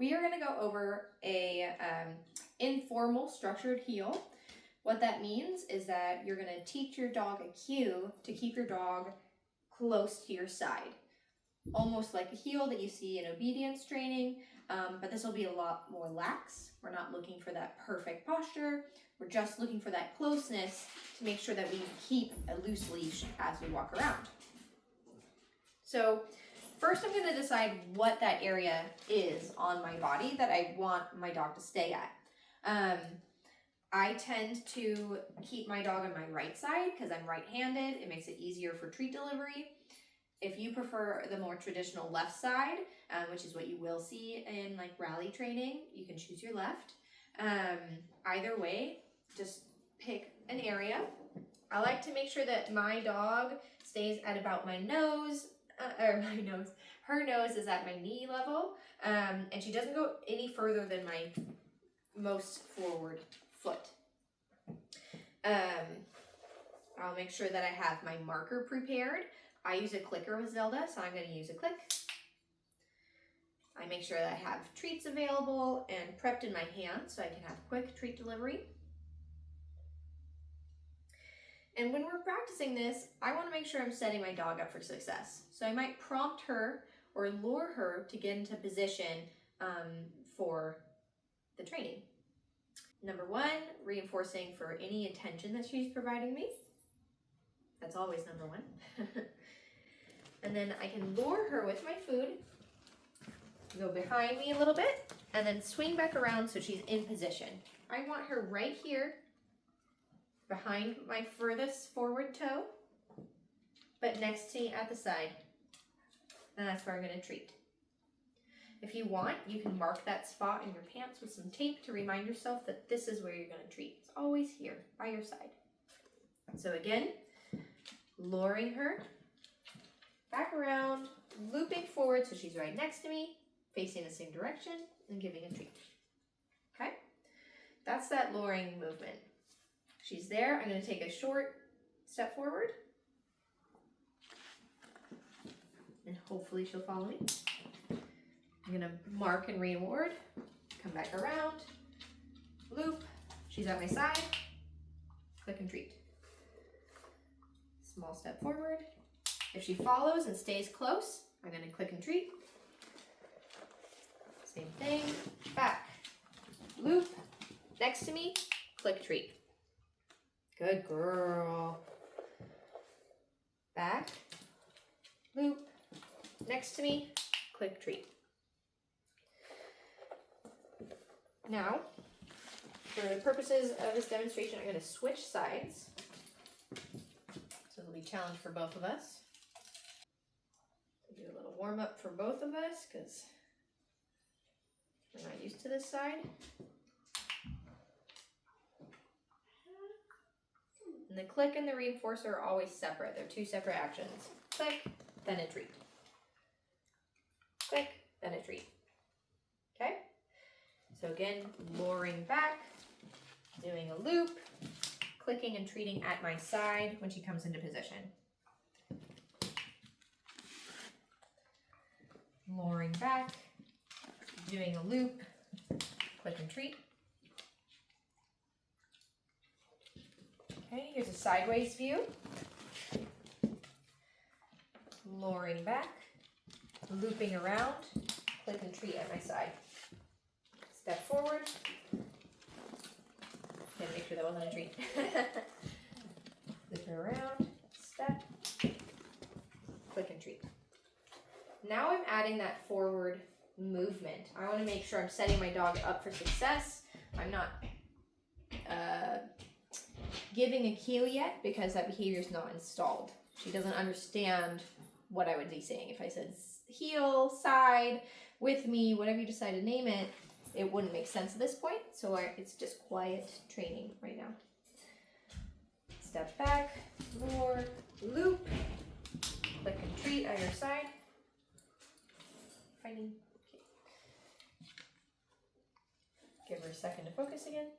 we are going to go over a informal structured heel. What that means is that you're going to teach your dog a cue to keep your dog close to your side. Almost like a heel that you see in obedience training, but this will be a lot more lax. We're not looking for that perfect posture. We're just looking for that closeness to make sure that we keep a loose leash as we walk around. So first I'm going to decide what that area is on my body that I want my dog to stay at. I tend to keep my dog on my right side because I'm right-handed. It makes it easier for treat delivery. If you prefer the more traditional left side, which is what you will see in like rally training, you can choose your left. Either way, just pick an area. I like to make sure that my dog stays at about my nose, her nose is at my knee level, and she doesn't go any further than my most forward foot. I'll make sure that I have my marker prepared. I use a clicker with Zelda, so I'm going to use a click. I make sure that I have treats available and prepped in my hand so I can have quick treat delivery. And when we're practicing this, I want to make sure I'm setting my dog up for success. So I might prompt her or lure her to get into position for the training. Number one, reinforcing for any attention that she's providing me. That's always number one. And then I can lure her with my food, go behind me a little bit, and then swing back around so she's in position. I want her right here, behind my furthest forward toe, but next to me at the side. And that's where I'm going to treat. If you want, you can mark that spot in your pants with some tape to remind yourself that this is where you're going to treat. It's always here, by your side. So again, luring her back around, looping forward so she's right next to me, facing the same direction, and giving a treat. Okay? That's that luring movement. She's there. I'm going to take a short step forward, and hopefully she'll follow me. I'm going to mark and reward, come back around, loop, she's at my side, click and treat. Small step forward. If she follows and stays close, I'm going to click and treat. Same thing, back, loop, next to me, click, treat. Good girl. Back, loop, next to me, click, treat. Now, for the purposes of this demonstration, I'm going to switch sides. So it'll be a challenge for both of us. Do a little warm up for both of us because we're not used to this side. And the click and the reinforcer are always separate. They're two separate actions. Click, then a treat. Click, then a treat. Okay? So again, luring back, doing a loop, clicking and treating at my side when she comes into position. Luring back, doing a loop, click and treat. Okay, here's a sideways view. Luring back, looping around, click and treat at my side. Step forward. Gotta make sure that wasn't a treat. Loop her around, step, click and treat. Now I'm adding that forward movement. I want to make sure I'm setting my dog up for success. I'm not giving a cue yet because that behavior is not installed. She doesn't understand what I would be saying. If I said heel, side, with me, whatever you decide to name it, it wouldn't make sense at this point. So it's just quiet training right now. Step back, lure, loop, click and treat at your side. Finding. Okay. Give her a second to focus again.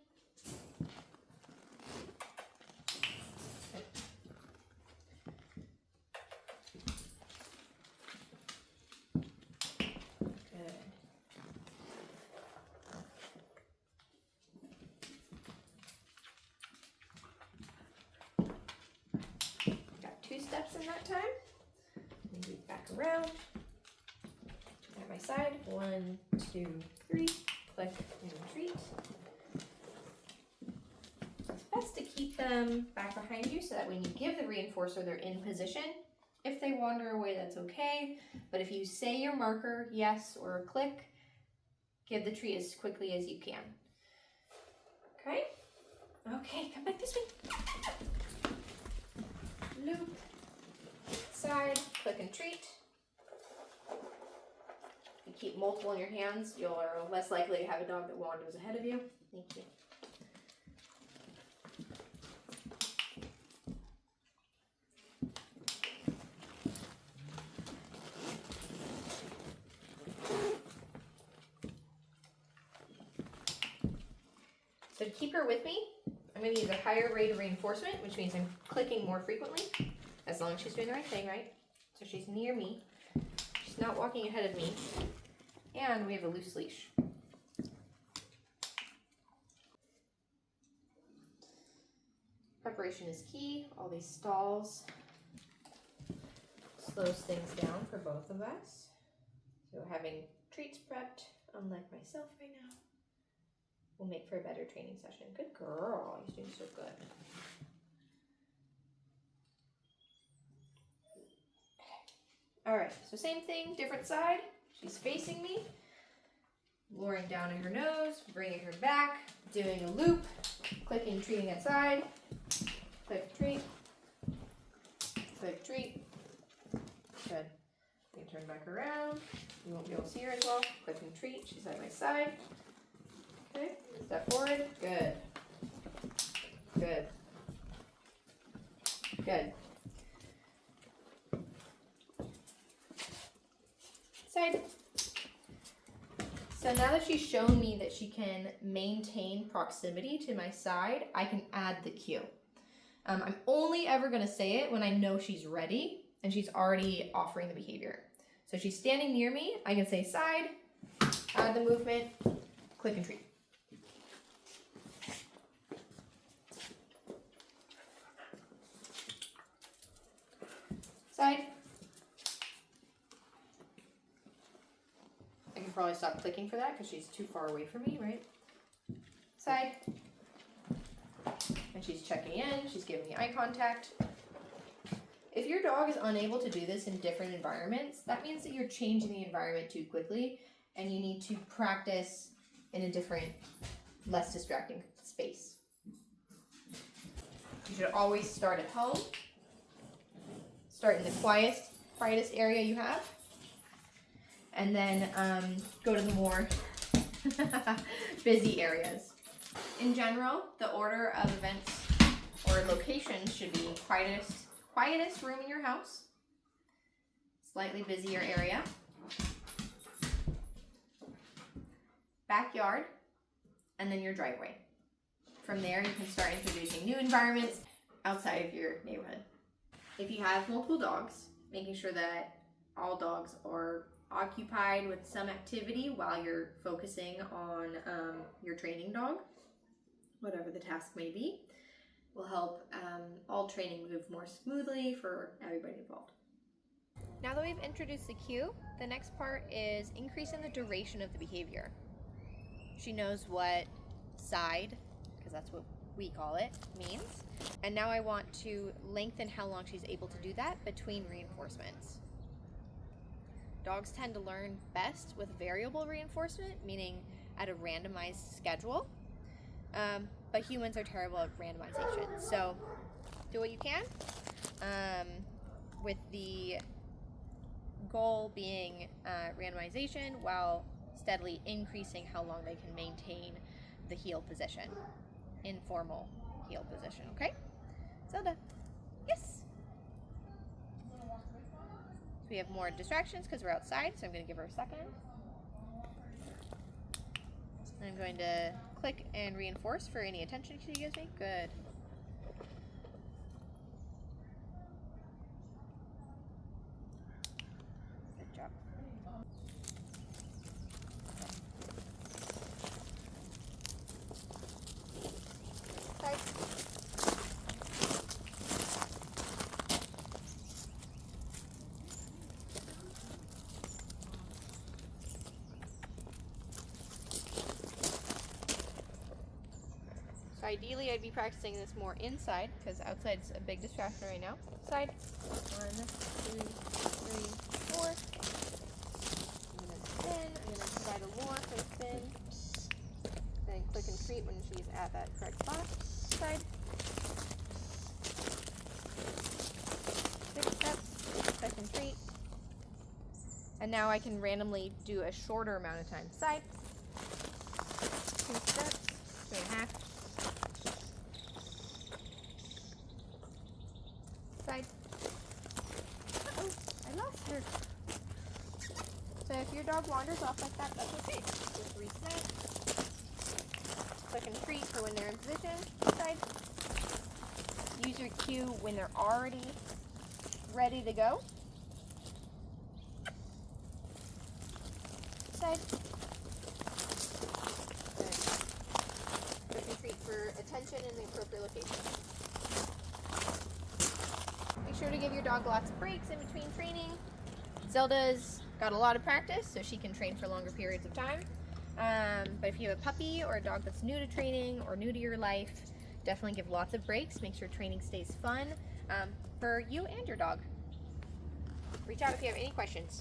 steps in that time. Maybe back around. At my side. 1, 2, 3. Click and retreat. It's best to keep them back behind you so that when you give the reinforcer, they're in position. If they wander away, that's okay. But if you say your marker, yes, or a click, give the treat as quickly as you can. Okay? Okay, come back this way. Loop. Side, click and treat. If you keep multiple in your hands, you're less likely to have a dog that wanders ahead of you. Thank you. So to keep her with me, I'm going to use a higher rate of reinforcement, which means I'm clicking more frequently, as long as she's doing the right thing, right? So she's near me. She's not walking ahead of me. And we have a loose leash. Preparation is key. All these stalls slows things down for both of us. So having treats prepped, unlike myself right now, will make for a better training session. Good girl. You're doing so good. All right, so same thing, different side. She's facing me, lowering down in her nose, bringing her back, doing a loop, clicking, treating at side, click, treat, click, treat. Good. You can turn back around. You won't be able to see her as well. Click and treat. She's at my side. Okay, step forward. Good. Good. Good. Side. So now that she's shown me that she can maintain proximity to my side, I can add the cue. I'm only ever going to say it when I know she's ready and she's already offering the behavior. So she's standing near me, I can say side, add the movement, click and treat. Side. I can probably stop clicking for that because she's too far away from me, right? Side. And she's checking in, she's giving me eye contact. If your dog is unable to do this in different environments, that means that you're changing the environment too quickly and you need to practice in a different, less distracting space. You should always start at home. Start in the quietest area you have. And then go to the more busy areas. In general, the order of events or locations should be quietest room in your house, slightly busier area, backyard, and then your driveway. From there, you can start introducing new environments outside of your neighborhood. If you have multiple dogs, making sure that all dogs are occupied with some activity while you're focusing on your training dog, whatever the task may be, will help all training move more smoothly for everybody involved. Now that we've introduced the cue, the next part is increasing the duration of the behavior. She knows what side, because that's what we call it, means. And now I want to lengthen how long she's able to do that between reinforcements. Dogs tend to learn best with variable reinforcement, meaning at a randomized schedule. But humans are terrible at randomization. So do what you can, with the goal being randomization while steadily increasing how long they can maintain the heel position, informal heel position, okay? Zelda, yes. So we have more distractions because we're outside, so I'm going to give her a second. I'm going to click and reinforce for any attention she gives me. Good. Good job. Side. So ideally I'd be practicing this more inside because outside's a big distraction right now. Side. 1, 2, 3, 4. I'm going to spin. I'm going to provide a lure for the spin. Then click and treat when she's at that correct spot. Side. 6 steps. Click and treat. And now I can randomly do a shorter amount of time. Side. 2 steps. 2.5. Side. Uh-oh, I lost her. So if your dog wanders off like that, that's okay. Just reset. Click and treat for when they're in position. Side. Use your cue when they're already ready to go. Side. Good. Click and treat for attention in the appropriate location. Make sure to give your dog lots of breaks in between training. Zelda's got a lot of practice, so she can train for longer periods of time. But if you have a puppy or a dog that's new to training or new to your life, definitely give lots of breaks. Make sure training stays fun for you and your dog. Reach out if you have any questions.